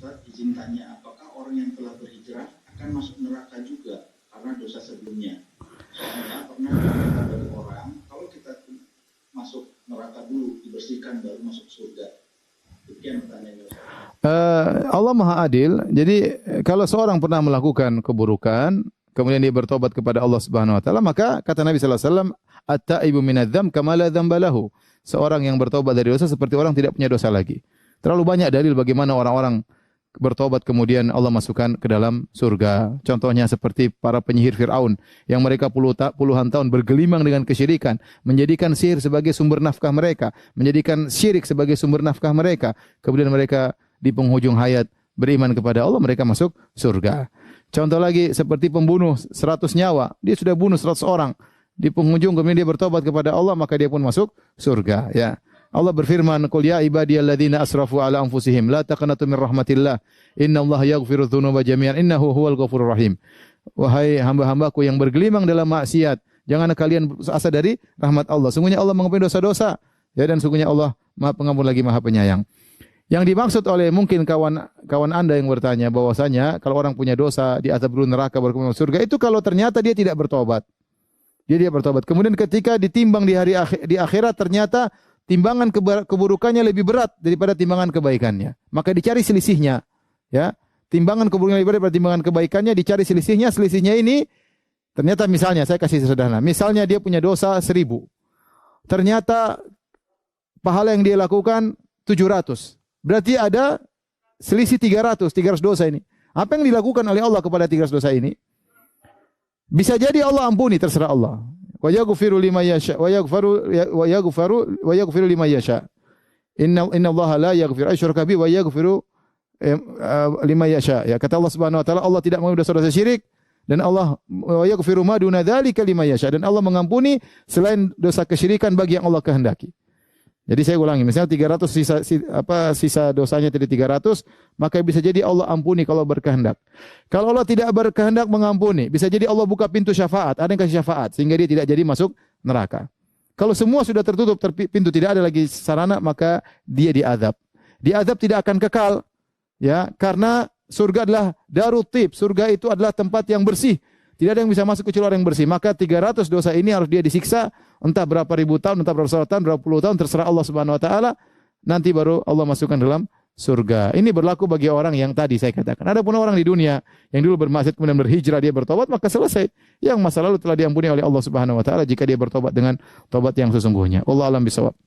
Ustaz, izin tanya, apakah orang yang telah berhijrah akan masuk neraka juga karena dosa sebelumnya? Soalnya pernah dengar dari orang, kalau kita masuk neraka dulu, dibersihkan baru masuk surga. Demikian pertanyaannya Ustaz. Allah Maha Adil. Jadi kalau seorang pernah melakukan keburukan, kemudian dia bertobat kepada Allah Subhanahu wa taala, maka kata Nabi sallallahu alaihi wasallam, at-taibu minadz-dzam kama la dzamba lahu. Seorang yang bertobat dari dosa seperti orang tidak punya dosa lagi. Terlalu banyak dalil bagaimana orang-orang bertobat kemudian Allah masukkan ke dalam surga. Contohnya seperti para penyihir Fir'aun yang mereka puluhan tahun bergelimang dengan kesyirikan, menjadikan sihir sebagai sumber nafkah mereka, menjadikan syirik sebagai sumber nafkah mereka. Kemudian mereka di penghujung hayat beriman kepada Allah, mereka masuk surga. Contoh lagi seperti pembunuh 100 nyawa, dia sudah bunuh 100 orang. Di penghujung kemudian dia bertobat kepada Allah, maka dia pun masuk surga, ya. Allah berfirman, "Qul ya ibadiyalladzina asrafu ala anfusihim la taqnatu min rahmatillah. Innallaha yaghfiru dzunuba jami'an innahu huwal ghafurur rahim." Wahai hamba-hambaku yang bergelimang dalam maksiat, jangan kalian putus asa dari rahmat Allah. Sungguhnya Allah mengampuni dosa-dosa, ya, dan sungguhnya Allah Maha Pengampun lagi Maha Penyayang. Yang dimaksud oleh mungkin kawan Anda yang bertanya bahwasanya kalau orang punya dosa diazab dulu neraka baru kemudian masuk surga, itu kalau ternyata dia tidak bertobat. Dia bertobat. Kemudian ketika ditimbang di akhirat ternyata timbangan keburukannya lebih berat daripada timbangan kebaikannya. Maka dicari selisihnya, ya. Timbangan keburukannya lebih berat daripada timbangan kebaikannya, dicari selisihnya. Selisihnya ini ternyata misalnya saya kasih sederhana. Misalnya dia punya dosa 1000. Ternyata pahala yang dia lakukan 700. Berarti ada selisih 300 dosa ini. Apa yang dilakukan oleh Allah kepada 300 dosa ini? Bisa jadi Allah ampuni, terserah Allah. Wa yaghfiru liman yasha wa yaghfiru liman yasha. Innallaha la yaghfiru asyraka bihi wa yaghfiru liman yasha. Ya, kata Allah Subhanahu wa taala, Allah tidak mengampuni dosa-dosa syirik dan Allah wa yaghfiru ma duna dzalika liman yasha, dan Allah mengampuni selain dosa kesyirikan bagi yang Allah kehendaki. Jadi saya ulangi, misalnya 300 sisa dosanya jadi 300, maka bisa jadi Allah ampuni kalau berkehendak. Kalau Allah tidak berkehendak mengampuni, bisa jadi Allah buka pintu syafaat, ada yang kasih syafaat sehingga dia tidak jadi masuk neraka. Kalau semua sudah tertutup, pintu tidak ada lagi sarana, maka dia diazab. Diazab tidak akan kekal, ya, karena surga adalah darut tib, surga itu adalah tempat yang bersih. Tidak ada yang bisa masuk kecuali orang yang bersih. Maka 300 dosa ini harus dia disiksa entah berapa ribu tahun, entah berapa tahun, berapa puluh tahun, terserah Allah Subhanahu wa taala. Nanti baru Allah masukkan dalam surga. Ini berlaku bagi orang yang tadi saya katakan. Adapun orang di dunia yang dulu bermaksiat kemudian berhijrah, dia bertobat, maka selesai. Yang masa lalu telah diampuni oleh Allah Subhanahu wa taala jika dia bertobat dengan tobat yang sesungguhnya. Wallahu a'lam bishawab.